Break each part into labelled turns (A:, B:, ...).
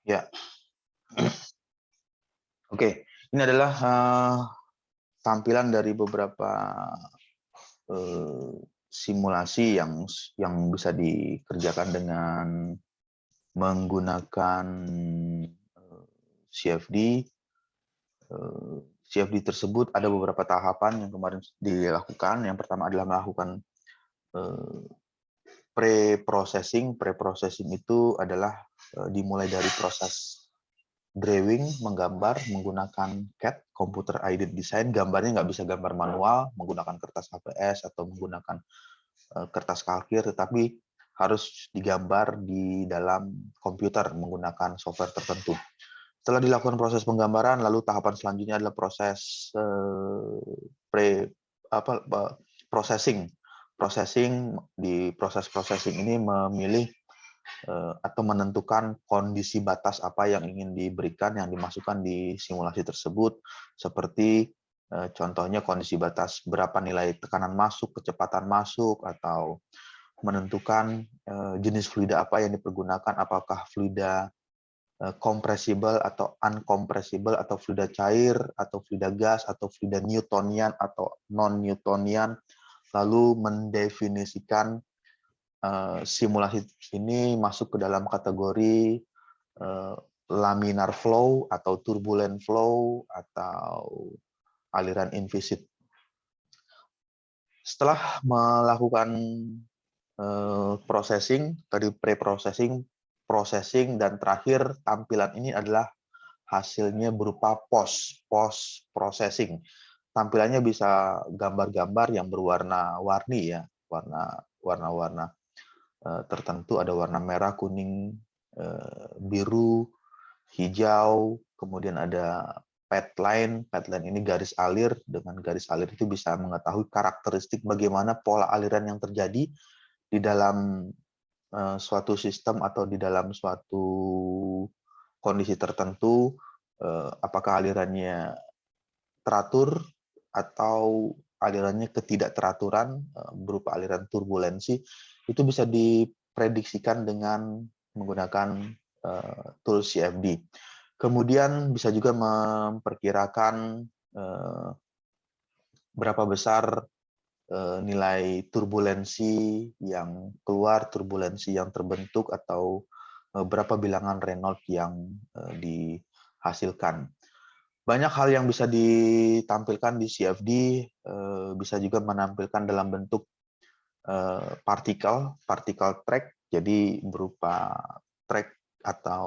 A: Ya, oke. Ini adalah tampilan dari beberapa simulasi yang bisa dikerjakan dengan menggunakan CFD. CFD tersebut ada beberapa tahapan yang kemarin dilakukan. Yang pertama adalah melakukan pre-processing. Pre-processing itu adalah dimulai dari proses drawing, menggambar menggunakan CAD, Computer Aided Design. Gambarnya nggak bisa gambar manual menggunakan kertas HPS atau menggunakan kertas kalkir, tetapi harus digambar di dalam komputer menggunakan software tertentu. Setelah dilakukan proses penggambaran, lalu tahapan selanjutnya adalah proses processing. Processing, di proses processing ini memilih atau menentukan kondisi batas apa yang ingin diberikan, yang dimasukkan di simulasi tersebut, seperti contohnya kondisi batas berapa nilai tekanan masuk, kecepatan masuk, atau menentukan jenis fluida apa yang dipergunakan, apakah fluida compressible atau uncompressible, atau fluida cair, atau fluida gas, atau fluida Newtonian atau non-Newtonian, lalu mendefinisikan simulasi ini masuk ke dalam kategori laminar flow atau turbulent flow atau aliran invisit. Setelah melakukan processing, tadi pre-processing, processing, dan terakhir tampilan ini adalah hasilnya berupa post-processing. Tampilannya bisa gambar-gambar yang berwarna-warni ya, warna-warna tertentu, ada warna merah, kuning, biru, hijau, kemudian ada padline. Padline ini garis alir. Dengan garis alir itu bisa mengetahui karakteristik bagaimana pola aliran yang terjadi di dalam suatu sistem atau di dalam suatu kondisi tertentu, apakah alirannya teratur atau alirannya ketidakteraturan berupa aliran turbulensi. Itu bisa diprediksikan dengan menggunakan tools CFD. Kemudian bisa juga memperkirakan berapa besar nilai turbulensi yang keluar, turbulensi yang terbentuk, atau berapa bilangan Reynolds yang dihasilkan. Banyak hal yang bisa ditampilkan di CFD, bisa juga menampilkan dalam bentuk partikel track, jadi berupa track atau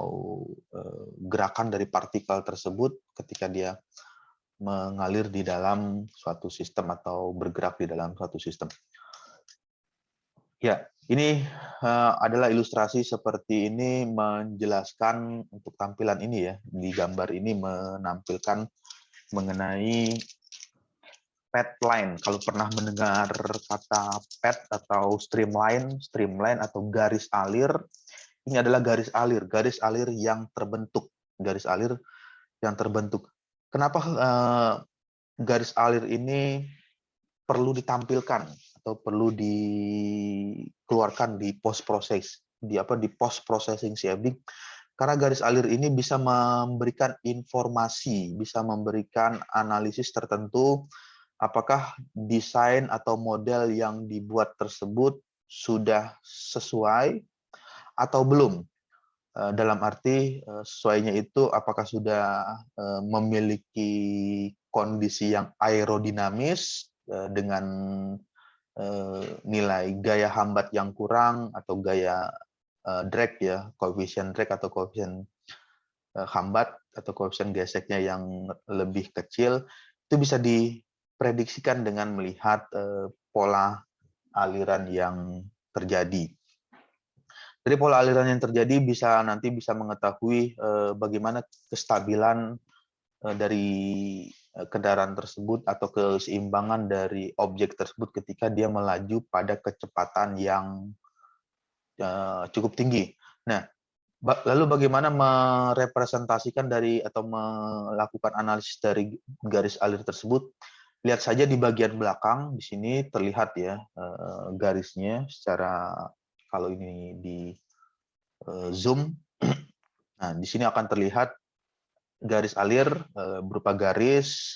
A: gerakan dari partikel tersebut ketika dia mengalir di dalam suatu sistem atau bergerak di dalam suatu sistem. Ya, ini adalah ilustrasi seperti ini menjelaskan untuk tampilan ini ya. Di gambar ini menampilkan mengenai padline. Kalau pernah mendengar kata pad atau streamline atau garis alir, ini adalah garis alir yang terbentuk, garis alir yang terbentuk. Kenapa garis alir ini perlu ditampilkan atau perlu dikeluarkan di post processing CFD? Karena garis alir ini bisa memberikan informasi, bisa memberikan analisis tertentu apakah desain atau model yang dibuat tersebut sudah sesuai atau belum. Dalam arti sesuainya itu apakah sudah memiliki kondisi yang aerodinamis dengan nilai gaya hambat yang kurang atau gaya drag ya, koefisien drag atau koefisien hambat atau koefisien geseknya yang lebih kecil. Itu bisa diprediksikan dengan melihat pola aliran yang terjadi. Dari pola aliran yang terjadi nanti bisa mengetahui bagaimana kestabilan dari kendaraan tersebut atau keseimbangan dari objek tersebut ketika dia melaju pada kecepatan yang cukup tinggi. Nah, lalu bagaimana merepresentasikan dari atau melakukan analisis dari garis alir tersebut? Lihat saja di bagian belakang, di sini terlihat ya garisnya secara, kalau ini di zoom, Nah, di sini akan terlihat garis alir berupa garis,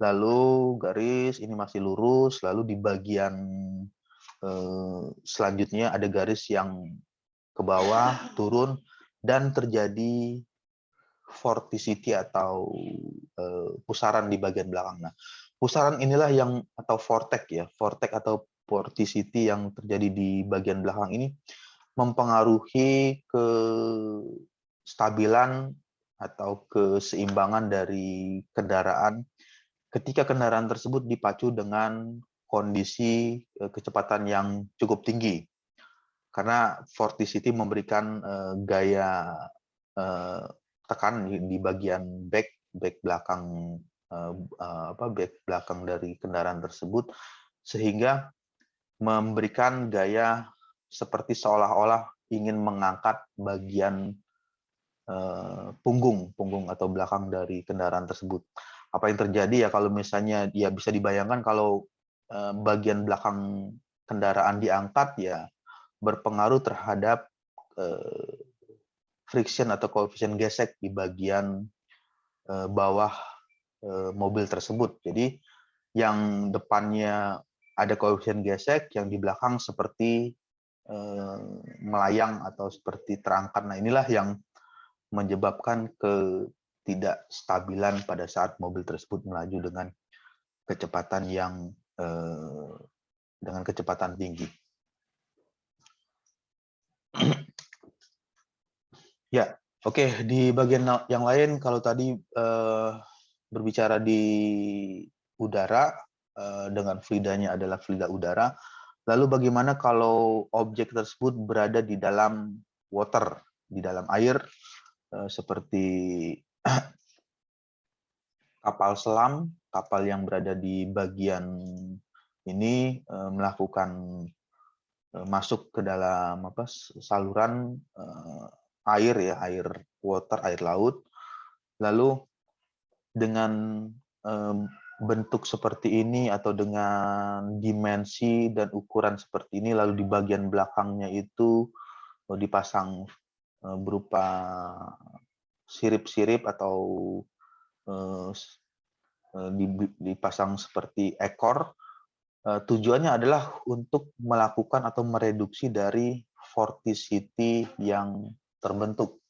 A: lalu garis ini masih lurus, lalu di bagian selanjutnya ada garis yang ke bawah, turun, dan terjadi vorticity atau pusaran di bagian belakang. Nah, pusaran inilah yang atau vortex ya, vortex atau vorticity yang terjadi di bagian belakang ini mempengaruhi kestabilan atau keseimbangan dari kendaraan ketika kendaraan tersebut dipacu dengan kondisi kecepatan yang cukup tinggi. Karena vorticity memberikan gaya tekan di bagian back belakang back belakang dari kendaraan tersebut, sehingga memberikan gaya seperti seolah-olah ingin mengangkat bagian punggung atau belakang dari kendaraan tersebut. Apa yang terjadi ya kalau misalnya ya bisa dibayangkan kalau bagian belakang kendaraan diangkat ya berpengaruh terhadap friction atau koefisien gesek di bagian bawah mobil tersebut. Jadi yang depannya ada koefisien gesek, yang di belakang seperti melayang atau seperti terangkat. Nah, inilah yang menyebabkan ketidakstabilan pada saat mobil tersebut melaju dengan kecepatan yang dengan kecepatan tinggi. Ya, oke. Di bagian yang lain, kalau tadi berbicara di udara, dengan fluidanya adalah fluida udara, lalu bagaimana kalau objek tersebut berada di dalam water, di dalam air, seperti kapal selam, kapal yang berada di bagian ini melakukan masuk ke dalam saluran air ya, air water, air laut. Lalu dengan bentuk seperti ini atau dengan dimensi dan ukuran seperti ini, lalu di bagian belakangnya itu dipasang berupa sirip-sirip atau dipasang seperti ekor. Tujuannya adalah untuk melakukan atau mereduksi dari vorticity yang terbentuk,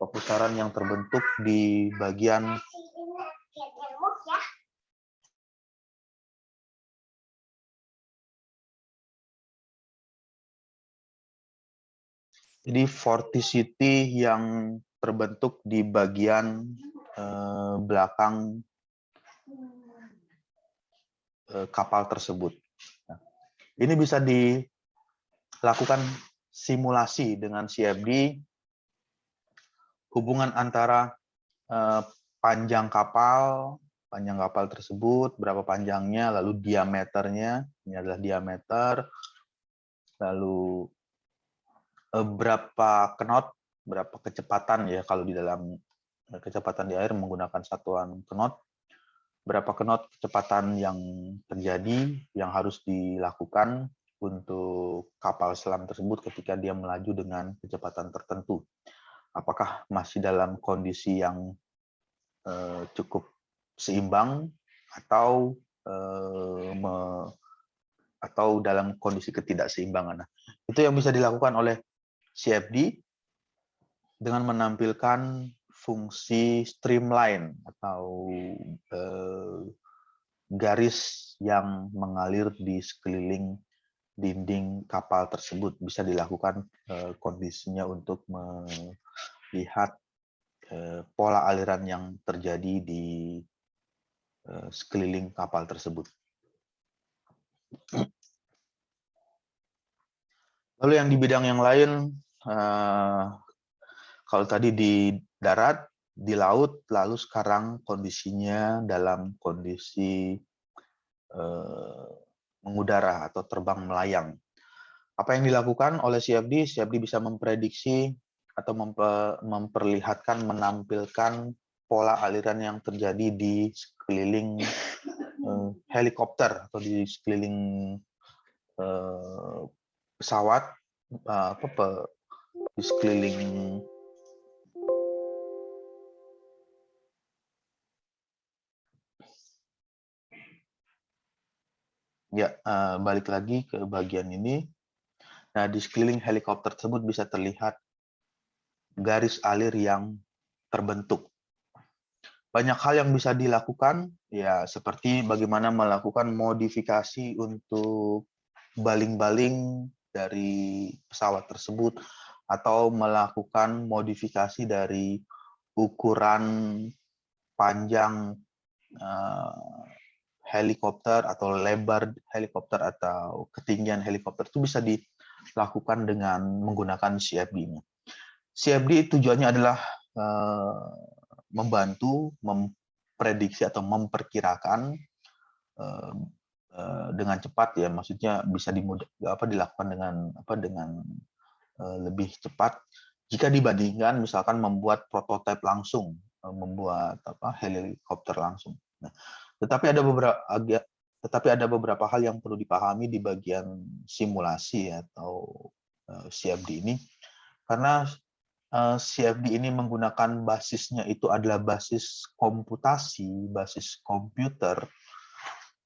A: pusaran yang terbentuk di bagian jadi vorticity yang terbentuk di bagian belakang kapal tersebut. Nah, ini bisa dilakukan simulasi dengan CFD, hubungan antara panjang kapal tersebut, berapa panjangnya, lalu diameternya, ini adalah diameter, lalu berapa knot, berapa kecepatan ya kalau di dalam kecepatan di air menggunakan satuan knot, berapa knot kecepatan yang terjadi yang harus dilakukan untuk kapal selam tersebut ketika dia melaju dengan kecepatan tertentu. Apakah masih dalam kondisi yang cukup seimbang atau dalam kondisi ketidakseimbangan. Nah, itu yang bisa dilakukan oleh CFD dengan menampilkan fungsi streamline atau garis yang mengalir di sekeliling dinding kapal tersebut. Bisa dilakukan kondisinya untuk melihat pola aliran yang terjadi di sekeliling kapal tersebut. Lalu yang di bidang yang lain, kalau tadi di darat, di laut, lalu sekarang kondisinya dalam kondisi mengudara atau terbang melayang. Apa yang dilakukan oleh CFD? CFD bisa memprediksi atau memperlihatkan, menampilkan pola aliran yang terjadi di sekeliling helikopter atau di sekeliling pesawat, di sekeliling Ya, balik lagi ke bagian ini. Nah, di sekeliling helikopter tersebut bisa terlihat garis alir yang terbentuk. Banyak hal yang bisa dilakukan, ya seperti bagaimana melakukan modifikasi untuk baling-baling dari pesawat tersebut, atau melakukan modifikasi dari ukuran panjang helikopter atau lebar helikopter atau ketinggian helikopter itu bisa dilakukan dengan menggunakan CFD ini. CFD tujuannya adalah membantu memprediksi atau memperkirakan dengan cepat, ya, maksudnya bisa dilakukan dengan lebih cepat jika dibandingkan misalkan membuat prototipe langsung, membuat helikopter langsung. Nah, tetapi ada beberapa hal yang perlu dipahami di bagian simulasi atau CFD ini, karena CFD ini menggunakan basisnya itu adalah basis komputasi, basis komputer.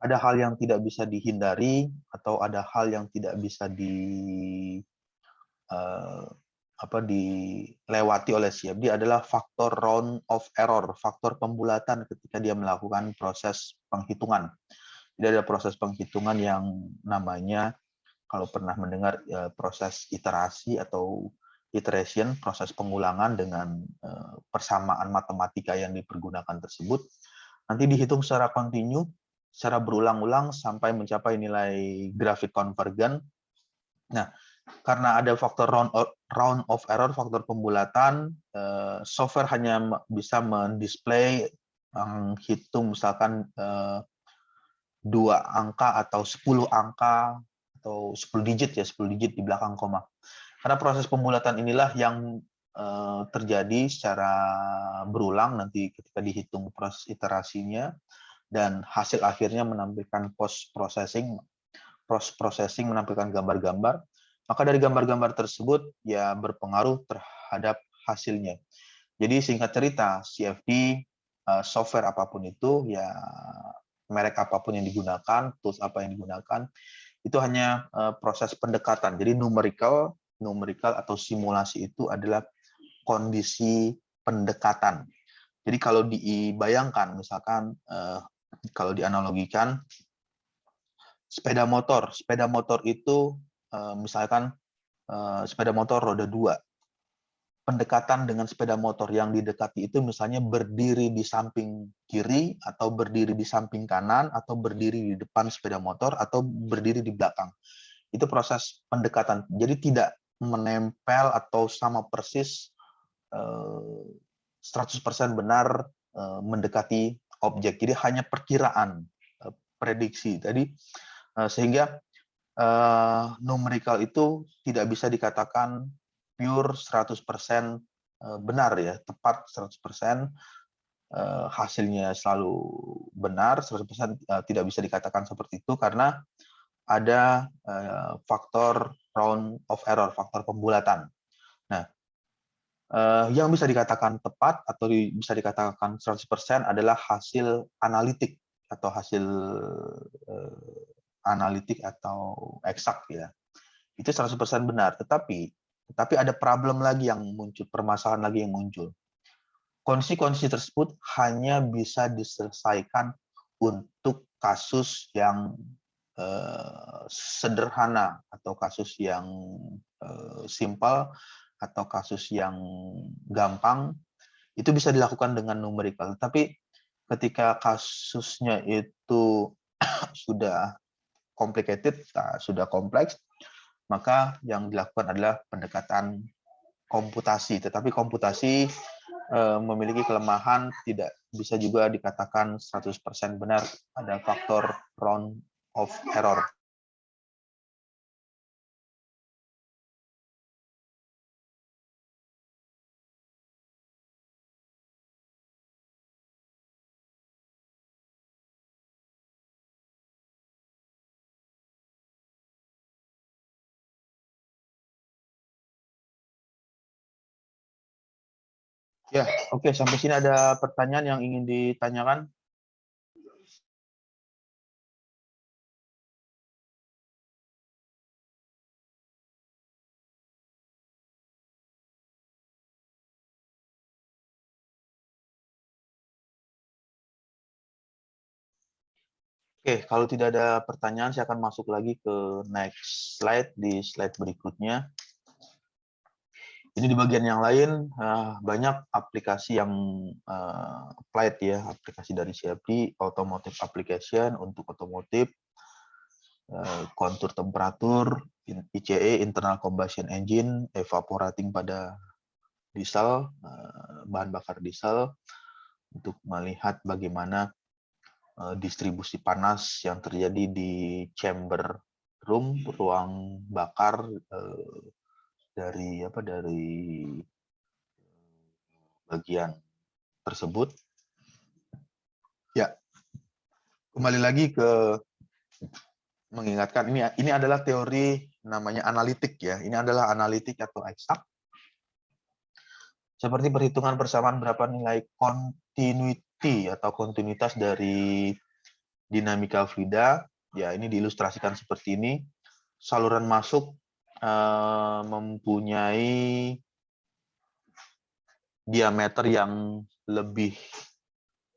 A: Ada hal yang tidak bisa dihindari atau ada hal yang tidak bisa dilewati oleh CFD adalah faktor round of error, faktor pembulatan ketika dia melakukan proses penghitungan. Jadi ada proses penghitungan yang namanya, kalau pernah mendengar proses iterasi atau iteration, proses pengulangan dengan persamaan matematika yang dipergunakan tersebut, nanti dihitung secara kontinu, secara berulang-ulang sampai mencapai nilai grafik konvergen. Nah, karena ada faktor round of error, faktor pembulatan, software hanya bisa mendisplay menghitung misalkan 2 angka atau 10 angka atau 10 digit, ya, 10 digit di belakang koma. Karena proses pembulatan inilah yang terjadi secara berulang nanti ketika dihitung proses iterasinya, dan hasil akhirnya menampilkan post processing menampilkan gambar-gambar, maka dari gambar-gambar tersebut ya berpengaruh terhadap hasilnya. Jadi singkat cerita, CFD software apapun itu, ya merek apapun yang digunakan, tools apa yang digunakan, itu hanya proses pendekatan. Jadi numerical atau simulasi itu adalah kondisi pendekatan. Jadi kalau dibayangkan, misalkan kalau dianalogikan, sepeda motor itu misalkan sepeda motor roda 2. Pendekatan dengan sepeda motor yang didekati itu misalnya berdiri di samping kiri, atau berdiri di samping kanan, atau berdiri di depan sepeda motor, atau berdiri di belakang. Itu proses pendekatan. Jadi tidak menempel atau sama persis 100% benar mendekati objek. Jadi hanya perkiraan, prediksi. Jadi sehingga numerical itu tidak bisa dikatakan pure 100% benar, ya, tepat 100%, hasilnya selalu benar 100%, tidak bisa dikatakan seperti itu karena ada faktor round of error, faktor pembulatan. Nah, yang bisa dikatakan tepat atau bisa dikatakan 100% adalah hasil analitik atau hasil analitik atau eksak, ya. Itu 100% benar, tetapi ada problem lagi yang muncul, permasalahan lagi yang muncul. Kondisi-kondisi tersebut hanya bisa diselesaikan untuk kasus yang sederhana atau kasus yang simpel atau kasus yang gampang, itu bisa dilakukan dengan numerical. Tapi ketika kasusnya itu sudah complicated, sudah kompleks, maka yang dilakukan adalah pendekatan komputasi. Tetapi komputasi memiliki kelemahan, tidak bisa juga dikatakan 100% benar, ada faktor round of error. Ya, oke, sampai sini ada pertanyaan yang ingin ditanyakan? Oke, kalau tidak ada pertanyaan, saya akan masuk lagi ke next slide, di slide berikutnya. Ini di bagian yang lain, banyak aplikasi yang applied ya, aplikasi dari CFD, automotive application untuk otomotif, kontur temperatur, ICE, internal combustion engine, evaporating pada diesel, bahan bakar diesel, untuk melihat bagaimana distribusi panas yang terjadi di chamber room, ruang bakar, dari bagian tersebut. Ya, kembali lagi ke mengingatkan, ini adalah teori namanya analitik ya. Ini adalah analitik atau eksak. Seperti perhitungan persamaan berapa nilai continuity atau kontinuitas dari dinamika fluida. Ya, ini diilustrasikan seperti ini. Saluran masuk mempunyai diameter yang lebih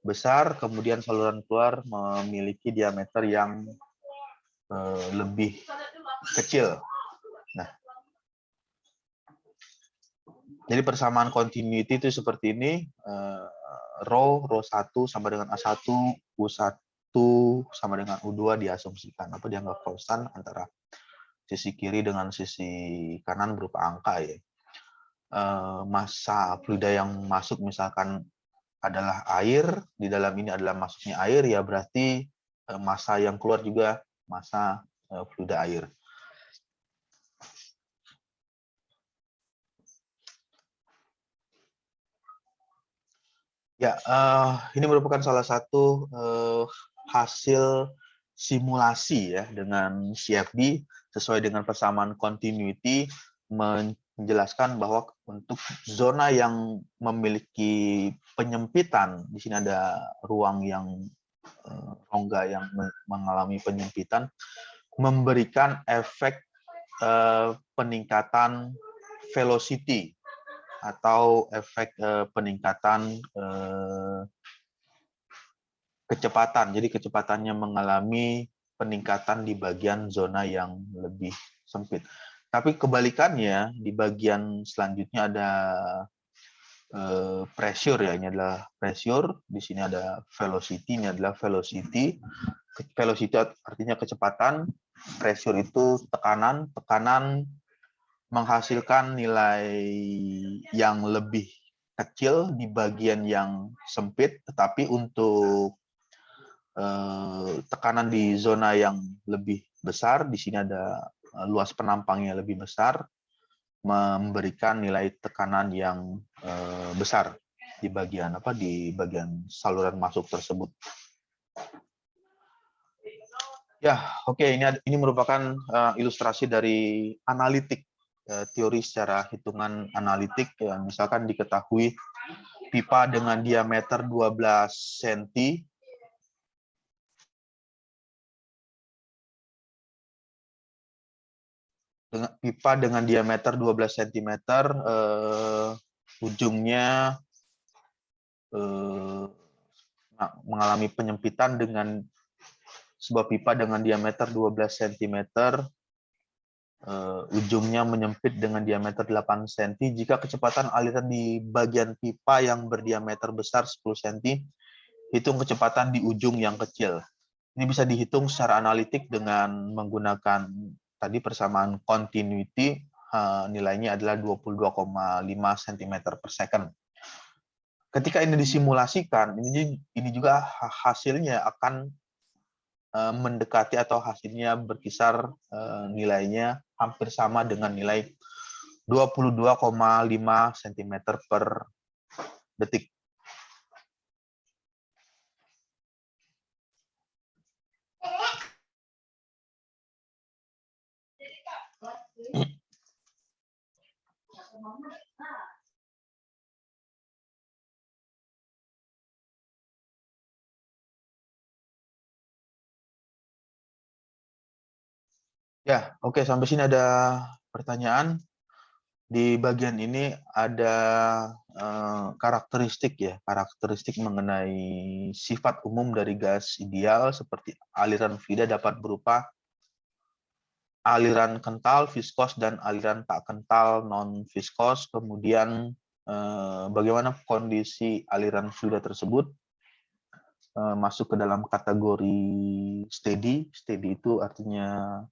A: besar, kemudian saluran keluar memiliki diameter yang lebih kecil. Nah, jadi persamaan continuity itu seperti ini, rho 1 sama dengan A1, U1 sama dengan U2 diasumsikan, atau dianggap konstan antara sisi kiri dengan sisi kanan berupa angka ya. Massa fluida yang masuk misalkan adalah air, di dalam ini adalah masuknya air, ya berarti massa yang keluar juga massa fluida air. Ya, ini merupakan salah satu hasil simulasi ya dengan CFD sesuai dengan persamaan continuity, menjelaskan bahwa untuk zona yang memiliki penyempitan, di sini ada ruang yang rongga yang mengalami penyempitan, memberikan efek peningkatan velocity atau efek peningkatan kecepatan. Jadi kecepatannya mengalami peningkatan di bagian zona yang lebih sempit. Tapi kebalikannya, di bagian selanjutnya ada pressure ya. Ini adalah pressure, di sini ada velocity, ini adalah velocity. Velocity artinya kecepatan, pressure itu tekanan, tekanan menghasilkan nilai yang lebih kecil di bagian yang sempit, tetapi untuk tekanan di zona yang lebih besar, di sini ada luas penampangnya lebih besar, memberikan nilai tekanan yang besar di bagian saluran masuk tersebut. Ya, oke, ini merupakan ilustrasi dari analitik, teori secara hitungan analitik. Ya, misalkan diketahui pipa dengan diameter 12 cm pipa dengan diameter 12 cm, ujungnya mengalami penyempitan dengan sebuah pipa dengan diameter 12 cm, ujungnya menyempit dengan diameter 8 cm. Jika kecepatan aliran di bagian pipa yang berdiameter besar 10 cm, hitung kecepatan di ujung yang kecil. Ini bisa dihitung secara analitik dengan menggunakan tadi persamaan continuity, nilainya adalah 22,5 cm per second. Ketika ini disimulasikan, ini juga hasilnya akan mendekati atau hasilnya berkisar nilainya hampir sama dengan nilai 22,5 cm per detik. Ya, oke, sampai sini ada pertanyaan. Di bagian ini ada karakteristik mengenai sifat umum dari gas ideal seperti aliran fluida dapat berupa aliran kental, viskos, dan aliran tak kental, non-viskos. Kemudian bagaimana kondisi aliran fluida tersebut masuk ke dalam kategori steady. Steady itu artinya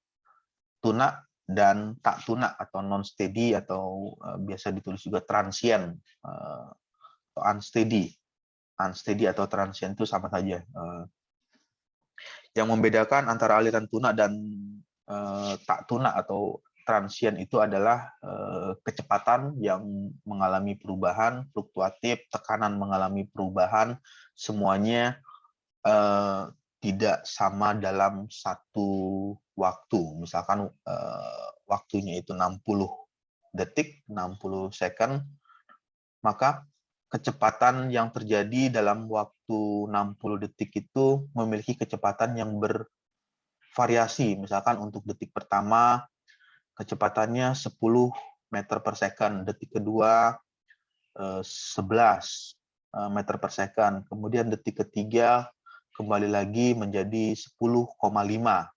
A: tunak dan tak tunak atau non-steady atau biasa ditulis juga transient atau unsteady. Unsteady atau transient itu sama saja. Yang membedakan antara aliran tunak dan tak tunak atau transient itu adalah kecepatan yang mengalami perubahan, fluktuatif, tekanan mengalami perubahan, semuanya tidak sama dalam satu waktu. Misalkan waktunya itu 60 detik, 60 second, maka kecepatan yang terjadi dalam waktu 60 detik itu memiliki kecepatan yang bervariasi. Misalkan untuk detik pertama, kecepatannya 10 meter per second, detik kedua 11 meter per second, kemudian detik ketiga kembali lagi menjadi 10,5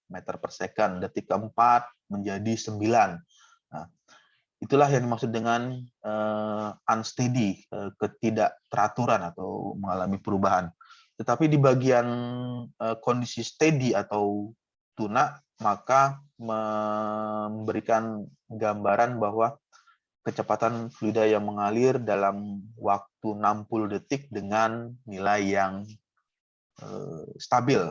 A: meter per second, detik keempat menjadi 9. Nah, itulah yang dimaksud dengan unsteady, ketidakteraturan atau mengalami perubahan. Tetapi di bagian kondisi steady atau tunak, maka memberikan gambaran bahwa kecepatan fluida yang mengalir dalam waktu 60 detik dengan nilai yang stabil,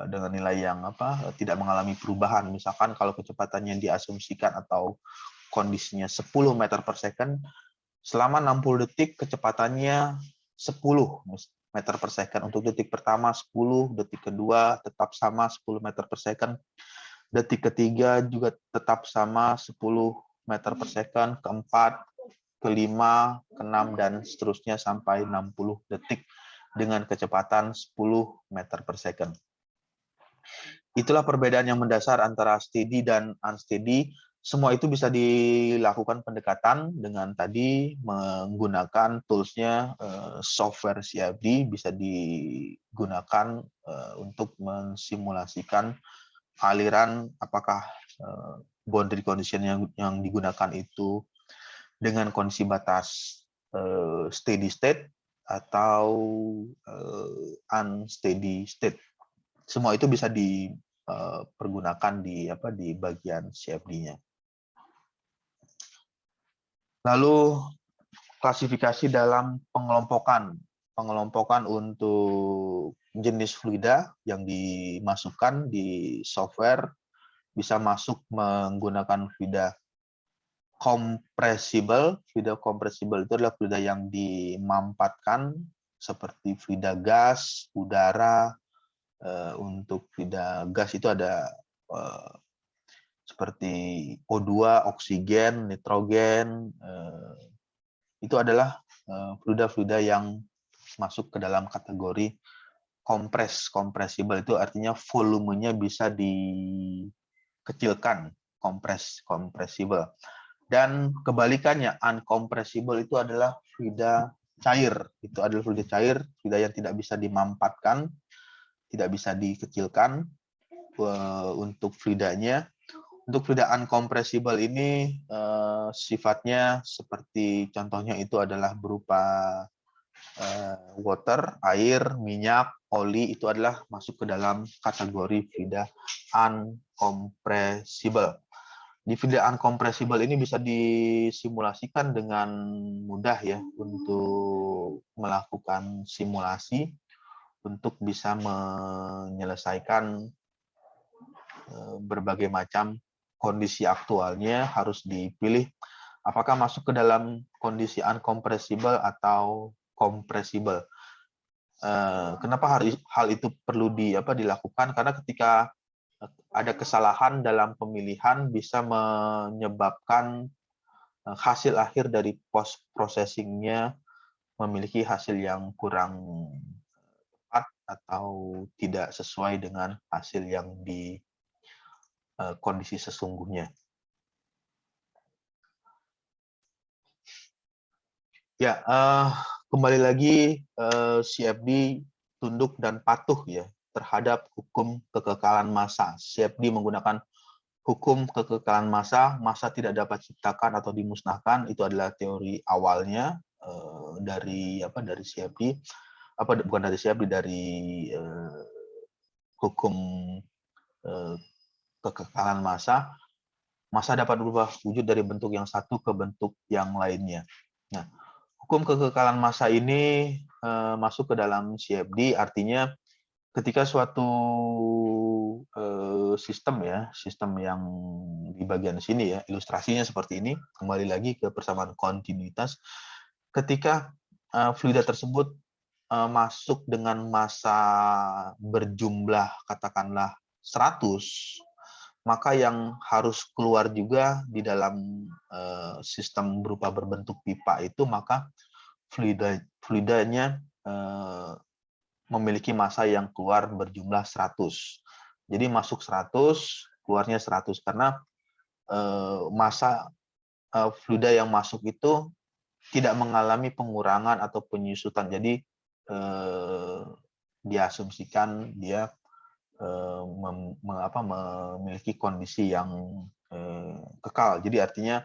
A: dengan nilai yang tidak mengalami perubahan. Misalkan kalau kecepatannya diasumsikan atau kondisinya 10 meter per second, selama 60 detik kecepatannya 10 meter per second. Untuk detik pertama 10, detik kedua tetap sama 10 meter per second, detik ketiga juga tetap sama 10 meter per second, keempat, kelima, keenam, dan seterusnya sampai 60 detik dengan kecepatan 10 meter per second. Itulah perbedaan yang mendasar antara steady dan unsteady. Semua itu bisa dilakukan pendekatan dengan tadi menggunakan toolsnya software CFD, bisa digunakan untuk mensimulasikan aliran apakah boundary condition yang digunakan itu dengan kondisi batas steady state atau unsteady state. Semua itu bisa dipergunakan di bagian CFD-nya. Lalu klasifikasi dalam pengelompokan untuk jenis fluida yang dimasukkan di software bisa masuk menggunakan fluida compressible. Fluida compressible itu adalah fluida yang dimampatkan seperti fluida gas, udara. Untuk fluida gas itu ada seperti O2, oksigen, nitrogen. Itu adalah fluida-fluida yang masuk ke dalam kategori compressible. Itu artinya volumenya bisa dikecilkan, compressible. Dan kebalikannya, uncompressible itu adalah fluida cair. Itu adalah fluida cair, fluida yang tidak bisa dimampatkan, tidak bisa dikecilkan untuk fluidanya. Untuk fluida uncompressible ini sifatnya seperti contohnya itu adalah berupa water, air, minyak, oli, itu adalah masuk ke dalam kategori fluida uncompressible. Di fluida uncompressible ini bisa disimulasikan dengan mudah ya untuk melakukan simulasi untuk bisa menyelesaikan berbagai macam kondisi aktualnya. Harus dipilih apakah masuk ke dalam kondisi uncompressible atau compressible. Kenapa hal itu perlu dilakukan? Karena ketika ada kesalahan dalam pemilihan bisa menyebabkan hasil akhir dari post processingnya memiliki hasil yang kurang tepat atau tidak sesuai dengan hasil yang di kondisi sesungguhnya. Ya, kembali lagi CFD tunduk dan patuh ya terhadap hukum kekekalan massa. CFD menggunakan hukum kekekalan massa, massa tidak dapat diciptakan atau dimusnahkan. Itu adalah teori awalnya dari CFD, bukan dari CFD, dari hukum kekekalan massa. Massa dapat berubah wujud dari bentuk yang satu ke bentuk yang lainnya. Nah, hukum kekekalan massa ini masuk ke dalam CFD, artinya ketika suatu sistem yang di bagian sini ya, ilustrasinya seperti ini, kembali lagi ke persamaan kontinuitas, ketika fluida tersebut masuk dengan massa berjumlah katakanlah 100, maka yang harus keluar juga di dalam sistem berupa berbentuk pipa itu, maka fluidanya memiliki massa yang keluar berjumlah 100. Jadi masuk 100, keluarnya 100, karena massa fluida yang masuk itu tidak mengalami pengurangan atau penyusutan. Jadi diasumsikan dia memiliki kondisi yang kekal. Jadi artinya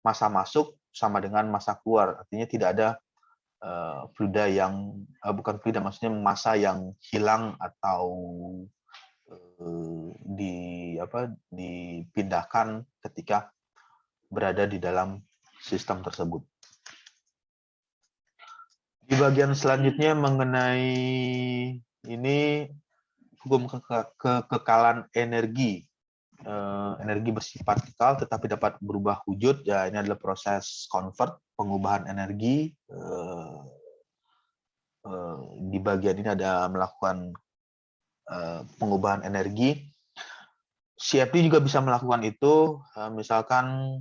A: massa masuk sama dengan massa keluar. Artinya tidak ada fluida yang bukan fluida, maksudnya massa yang hilang atau dipindahkan ketika berada di dalam sistem tersebut. Di bagian selanjutnya mengenai ini hukum kekekalan energi. Energi bersifat kekal tetapi dapat berubah wujud. Ya, ini adalah proses convert, pengubahan energi. Di bagian ini ada melakukan pengubahan energi. CFD juga bisa melakukan itu, misalkan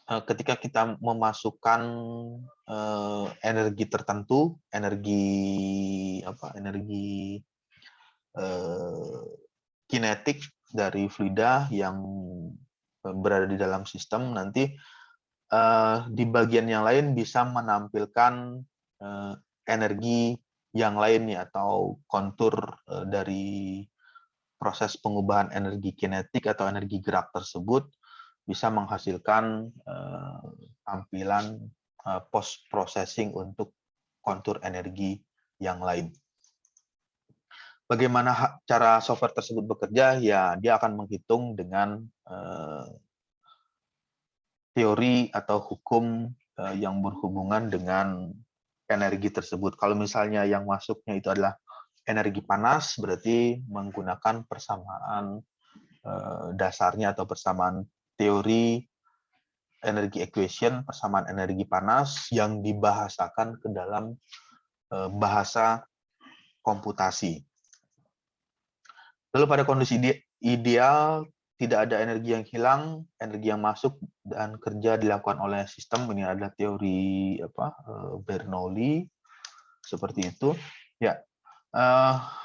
A: ketika kita memasukkan energi tertentu, energi kinetik dari fluida yang berada di dalam sistem, nanti di bagian yang lain bisa menampilkan energi yang lainnya atau kontur dari proses pengubahan energi kinetik atau energi gerak tersebut bisa menghasilkan tampilan post processing untuk kontur energi yang lain. Bagaimana cara software tersebut bekerja? Ya, dia akan menghitung dengan teori atau hukum yang berhubungan dengan energi tersebut. Kalau misalnya yang masuknya itu adalah energi panas, berarti menggunakan persamaan dasarnya atau persamaan teori energi equation, persamaan energi panas yang dibahasakan ke dalam bahasa komputasi. Lalu pada kondisi ideal, tidak ada energi yang hilang, energi yang masuk dan kerja dilakukan oleh sistem. Ini adalah teori Bernoulli, seperti itu. Ya,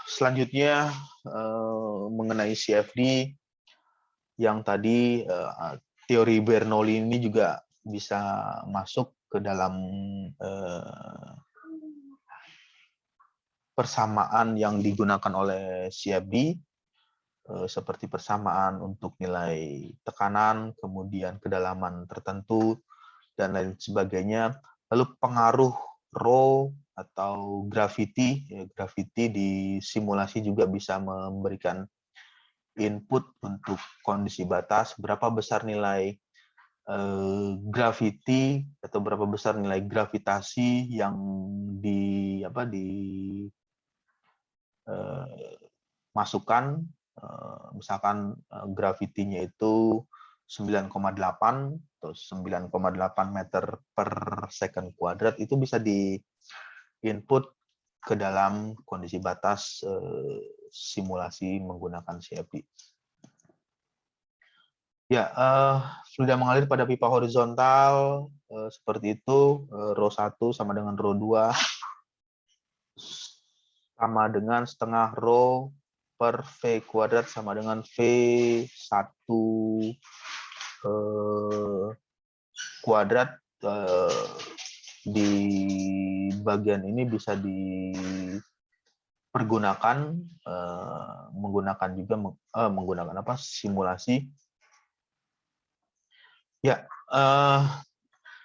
A: selanjutnya mengenai CFD yang tadi, teori Bernoulli ini juga bisa masuk ke dalam persamaan yang digunakan oleh CFD, seperti persamaan untuk nilai tekanan, kemudian kedalaman tertentu, dan lain sebagainya. Lalu pengaruh rho atau gravity di simulasi juga bisa memberikan input untuk kondisi batas, berapa besar nilai gravity atau berapa besar nilai gravitasi yang masukkan, misalkan gravitinya itu 9,8 atau 9,8 meter per second kuadrat, itu bisa di input ke dalam kondisi batas simulasi menggunakan CFD. Ya, sudah mengalir pada pipa horizontal seperti itu, rho 1 sama dengan rho 2 sama dengan setengah rho per V kuadrat sama dengan V1 kuadrat di bagian ini bisa dipergunakan menggunakan juga menggunakan apa simulasi. Ya,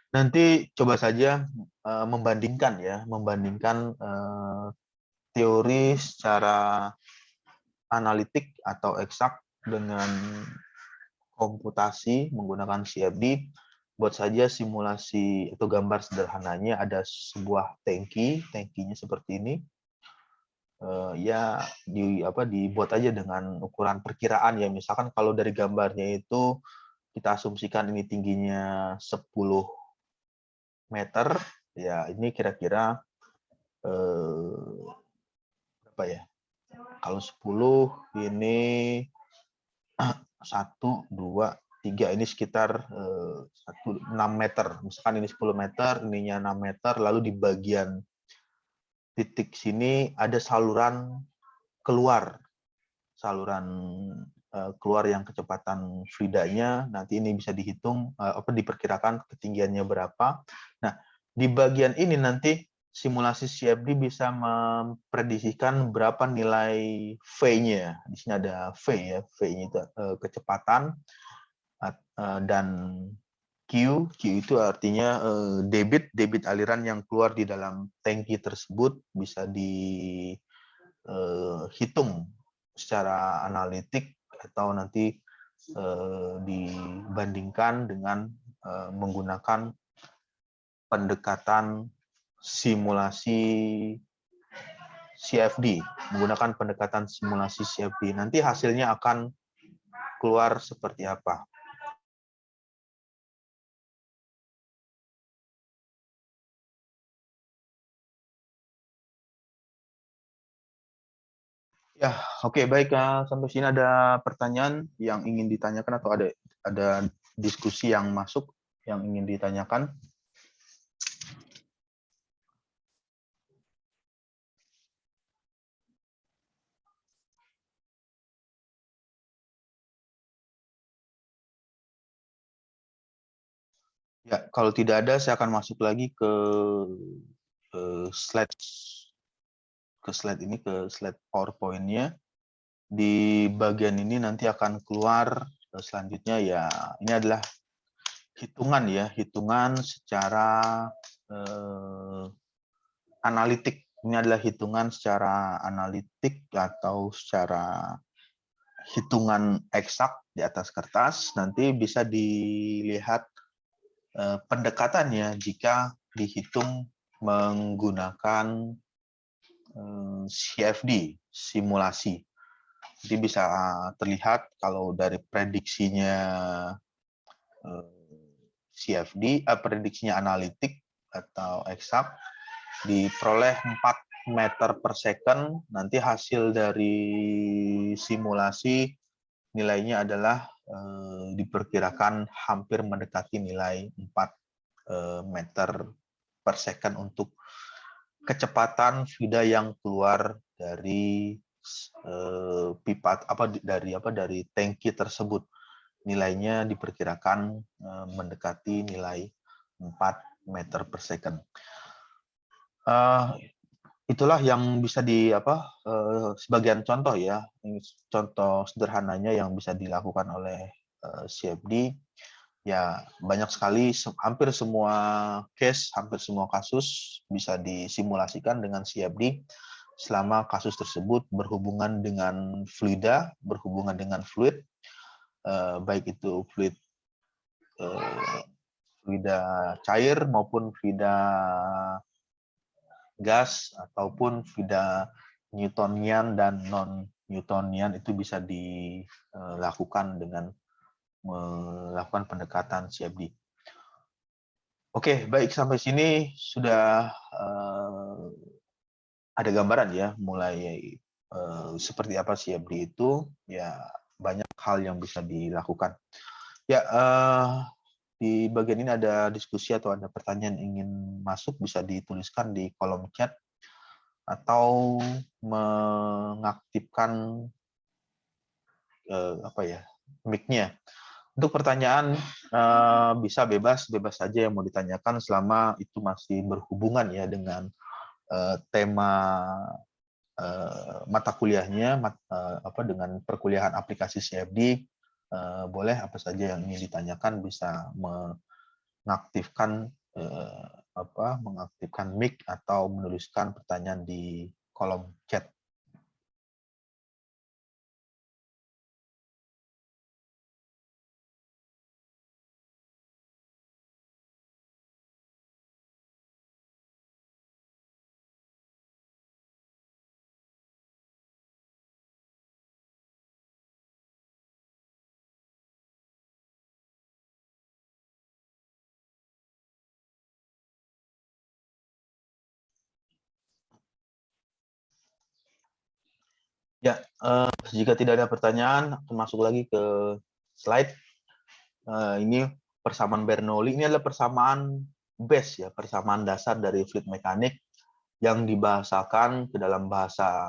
A: nanti coba saja membandingkan teori secara analitik atau eksak dengan komputasi menggunakan CFD. Buat saja simulasi atau gambar sederhananya, ada sebuah tangkinya seperti ini. Ya dibuat aja dengan ukuran perkiraan ya. Misalkan kalau dari gambarnya itu kita asumsikan ini tingginya 10 meter, ya ini kira-kira berapa ya? Kalau 10 ini 1, 2, 3 ini sekitar 6 meter. Misalkan ini 10 meter, ininya 6 meter, lalu di bagian titik sini ada saluran keluar yang kecepatan fluidanya. Nanti ini bisa dihitung diperkirakan ketinggiannya berapa. Nah, di bagian ini nanti simulasi CFD bisa memprediksikan berapa nilai V-nya. Di sini ada V ya, V-nya itu kecepatan, dan Q itu artinya debit aliran yang keluar di dalam tangki tersebut. Bisa dihitung secara analitik atau nanti dibandingkan dengan menggunakan pendekatan simulasi CFD. Menggunakan pendekatan simulasi CFD. Nanti hasilnya akan keluar seperti apa. Ya, oke, baik. Sampai sini ada pertanyaan yang ingin ditanyakan atau ada diskusi yang masuk yang ingin ditanyakan? Ya, kalau tidak ada, saya akan masuk lagi ke slide PowerPoint-nya. Di bagian ini nanti akan keluar selanjutnya ya, ini adalah hitungan secara analitik. Ini adalah hitungan secara analitik atau secara hitungan eksak di atas kertas. Nanti bisa dilihat pendekatannya jika dihitung menggunakan CFD, simulasi. Jadi bisa terlihat kalau dari prediksinya CFD, prediksinya analitik atau eksak, diperoleh 4 meter per second. Nanti hasil dari simulasi nilainya adalah diperkirakan hampir mendekati nilai 4 meter per second untuk kecepatan fluida yang keluar dari pipa dari tangki tersebut. Nilainya diperkirakan mendekati nilai 4 meter per second. Itulah yang bisa sebagian contoh ya, contoh sederhananya yang bisa dilakukan oleh CFD. Ya, banyak sekali, hampir semua case, hampir semua kasus bisa disimulasikan dengan CFD selama kasus tersebut berhubungan dengan fluida, berhubungan dengan fluid, baik itu fluida cair maupun fluida gas ataupun fluida Newtonian dan non-Newtonian, itu bisa dilakukan dengan melakukan pendekatan CFD. Oke, baik, sampai sini sudah ada gambaran ya, mulai seperti apa CFD itu, ya banyak hal yang bisa dilakukan. Ya, di bagian ini ada diskusi atau ada pertanyaan ingin masuk, bisa dituliskan di kolom chat atau mengaktifkan mic-nya. Untuk pertanyaan bisa bebas saja yang mau ditanyakan selama itu masih berhubungan ya dengan tema mata kuliahnya, dengan perkuliahan aplikasi CFD. Boleh apa saja yang ingin ditanyakan, bisa mengaktifkan mic atau menuliskan pertanyaan di kolom chat. Ya, jika tidak ada pertanyaan, masuk lagi ke slide. Ini persamaan Bernoulli. Ini adalah persamaan base ya, persamaan dasar dari fluid mekanik yang dibahasakan ke dalam bahasa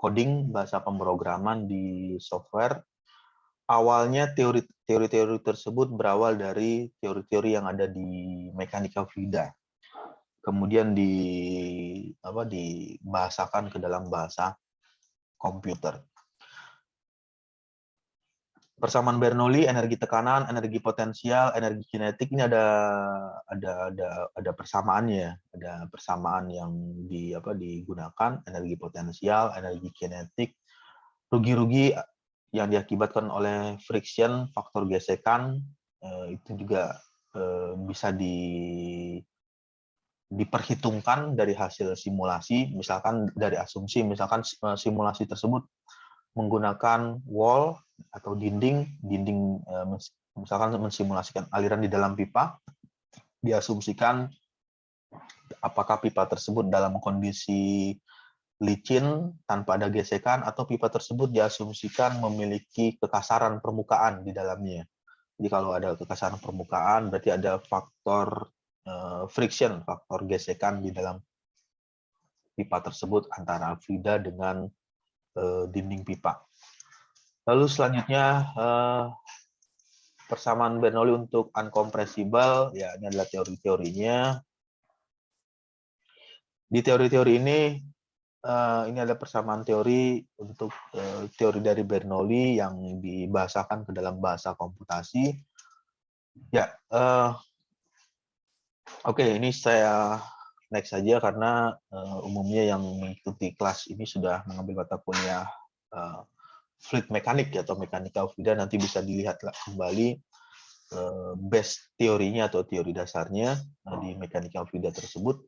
A: coding, bahasa pemrograman di software. Awalnya teori-teori tersebut berawal dari teori-teori yang ada di mekanika fluida. Kemudian dibahasakan ke dalam bahasa komputer. Persamaan Bernoulli, energi tekanan, energi potensial, energi kinetik, ini ada persamaannya, ada persamaan yang digunakan, energi potensial, energi kinetik, rugi-rugi yang diakibatkan oleh friction, faktor gesekan, itu juga bisa diperhitungkan dari hasil simulasi, misalkan dari asumsi, misalkan simulasi tersebut menggunakan wall atau dinding misalkan mensimulasikan aliran di dalam pipa, diasumsikan apakah pipa tersebut dalam kondisi licin tanpa ada gesekan atau pipa tersebut diasumsikan memiliki kekasaran permukaan di dalamnya. Jadi kalau ada kekasaran permukaan berarti ada faktor friction, faktor gesekan di dalam pipa tersebut antara fluida dengan dinding pipa. Lalu selanjutnya persamaan Bernoulli untuk uncompressible, ya ini adalah teori-teorinya. Di teori-teori ini ada persamaan teori untuk teori dari Bernoulli yang dibahasakan ke dalam bahasa komputasi. Ya, oke, ini saya next saja karena umumnya yang mengikuti kelas ini sudah mengambil mata kuliah fluid mekanik atau mekanika fluida, nanti bisa dilihat kembali base teorinya atau teori dasarnya di mekanika fluida tersebut.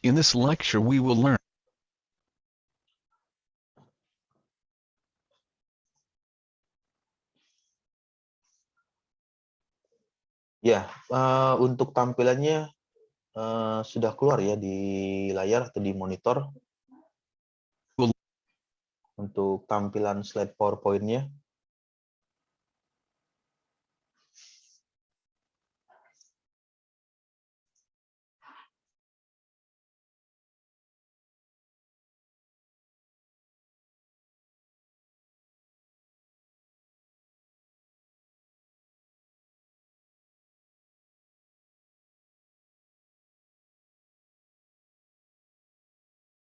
B: In this lecture we will learn
A: Ya, untuk tampilannya sudah keluar ya di layar atau di monitor untuk tampilan slide PowerPoint-nya.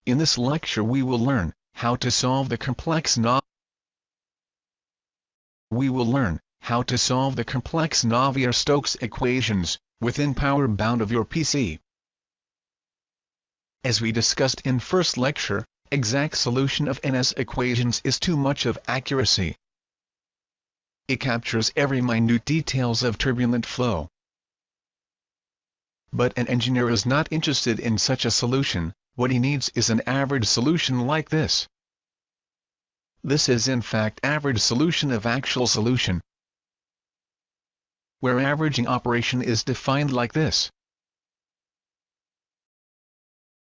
B: In this lecture we will learn how to solve the complex Navier-Stokes equations within power bound of your PC. As we discussed in first lecture, exact solution of NS equations is too much of accuracy. It captures every minute details of turbulent flow. But an engineer is not interested in such a solution. What he needs is an average solution like this. This is in fact average solution of actual solution, where averaging operation is defined like this.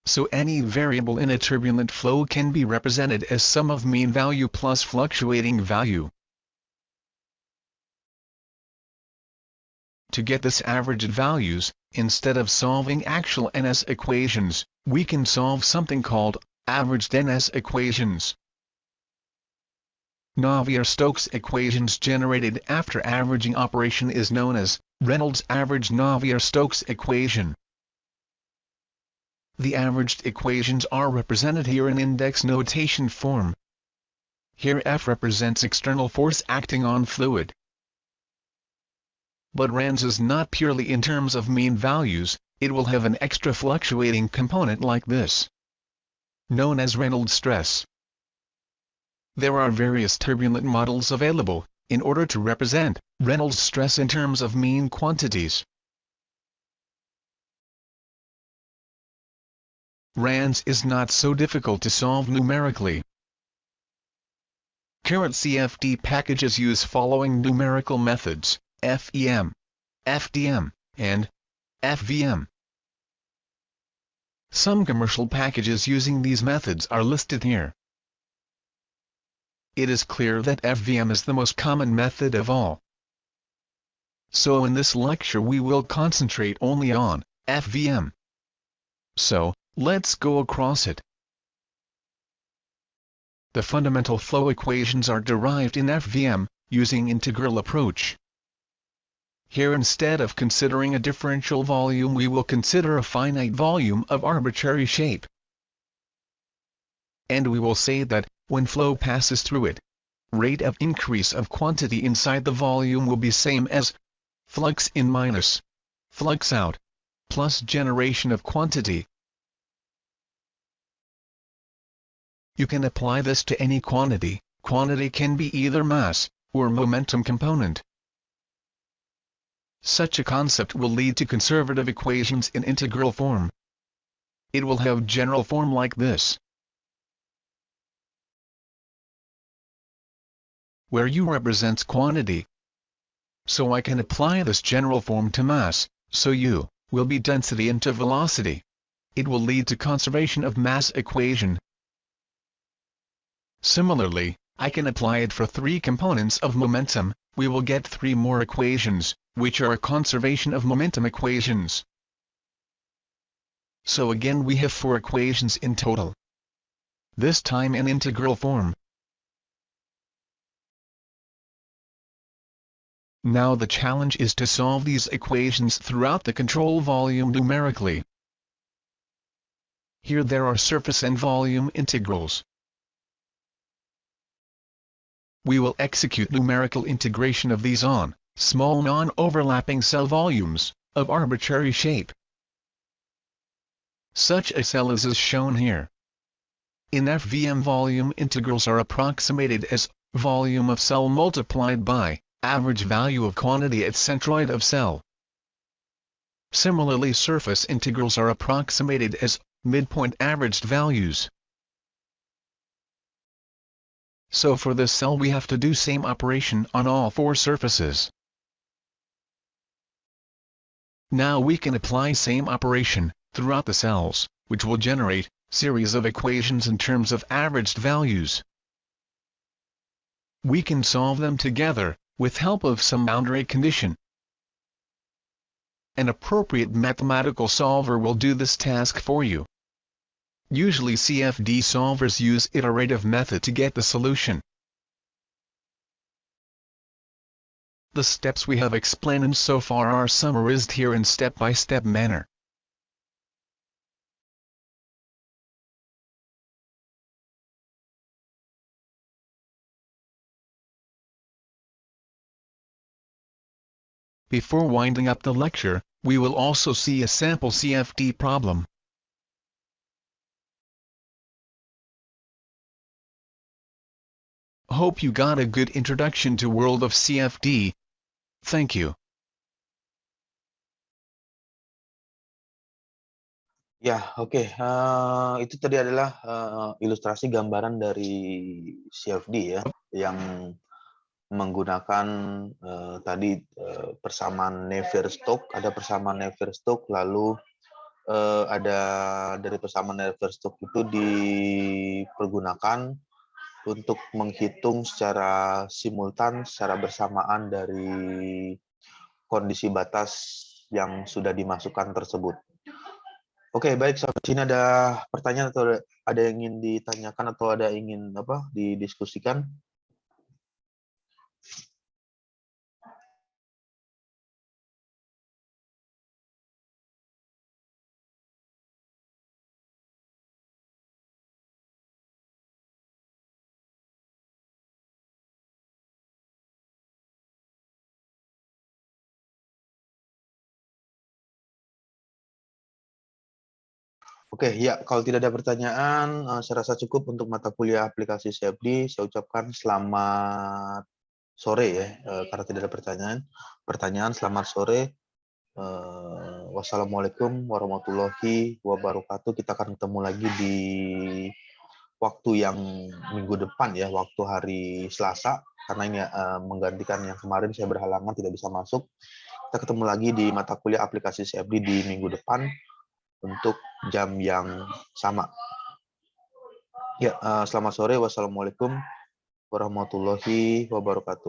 B: So any variable in a turbulent flow can be represented as sum of mean value plus fluctuating value. To get this averaged values, instead of solving actual NS equations, we can solve something called averaged NS equations. Navier-Stokes equations generated after averaging operation is known as Reynolds average Navier-Stokes equation. The averaged equations are represented here in index notation form. Here F represents external force acting on fluid. But RANS is not purely in terms of mean values, it will have an extra fluctuating component like this, known as Reynolds stress. There are various turbulent models available, in order to represent Reynolds stress in terms of mean quantities. RANS is not so difficult to solve numerically. Current CFD packages use following numerical methods: FEM, FDM, and FVM. Some commercial packages using these methods are listed here. It is clear that FVM is the most common method of all. So in this lecture we will concentrate only on FVM. So, let's go across it. The fundamental flow equations are derived in FVM, using integral approach. Here instead of considering a differential volume we will consider a finite volume of arbitrary shape. And we will say that, when flow passes through it, rate of increase of quantity inside the volume will be same as flux in minus flux out plus generation of quantity. You can apply this to any quantity. Quantity can be either mass or momentum component. Such a concept will lead to conservative equations in integral form. It will have general form like this, where U represents quantity. So I can apply this general form to mass, so U will be density into velocity. It will lead to conservation of mass equation. Similarly, I can apply it for three components of momentum. We will get three more equations, which are a conservation of momentum equations. So again we have four equations in total. This time in integral form. Now the challenge is to solve these equations throughout the control volume numerically. Here there are surface and volume integrals. We will execute numerical integration of these on small non-overlapping cell volumes of arbitrary shape. Such a cell is as shown here. In FVM, volume integrals are approximated as volume of cell multiplied by average value of quantity at centroid of cell. Similarly, surface integrals are approximated as midpoint averaged values. So for this cell we have to do same operation on all four surfaces. Now we can apply same operation throughout the cells, which will generate series of equations in terms of averaged values. We can solve them together with help of some boundary condition. An appropriate mathematical solver will do this task for you. Usually CFD solvers use iterative method to get the solution. The steps we have explained so far are summarized here in step-by-step manner. Before winding up the lecture, we will also see a sample CFD problem. Hope you got a good introduction to world of CFD. Thank you.
A: Ya, oke. Itu tadi adalah ilustrasi gambaran dari CFD ya, yang menggunakan tadi persamaan Navier-Stokes, ada persamaan Navier-Stokes, lalu ada dari persamaan Navier-Stokes itu dipergunakan untuk menghitung secara simultan, secara bersamaan dari kondisi batas yang sudah dimasukkan tersebut. Oke, baik. Sampai sini ada pertanyaan atau ada yang ingin ditanyakan atau ada ingin didiskusikan? Oke, ya, kalau tidak ada pertanyaan, saya rasa cukup untuk mata kuliah aplikasi CFD. Saya ucapkan selamat sore ya, karena tidak ada pertanyaan. Selamat sore. Wassalamualaikum warahmatullahi wabarakatuh. Kita akan ketemu lagi di waktu yang minggu depan ya, waktu hari Selasa. Karena ini menggantikan yang kemarin saya berhalangan tidak bisa masuk. Kita ketemu lagi di mata kuliah aplikasi CFD di minggu depan untuk jam yang sama. Ya, selamat sore. Wassalamualaikum warahmatullahi wabarakatuh.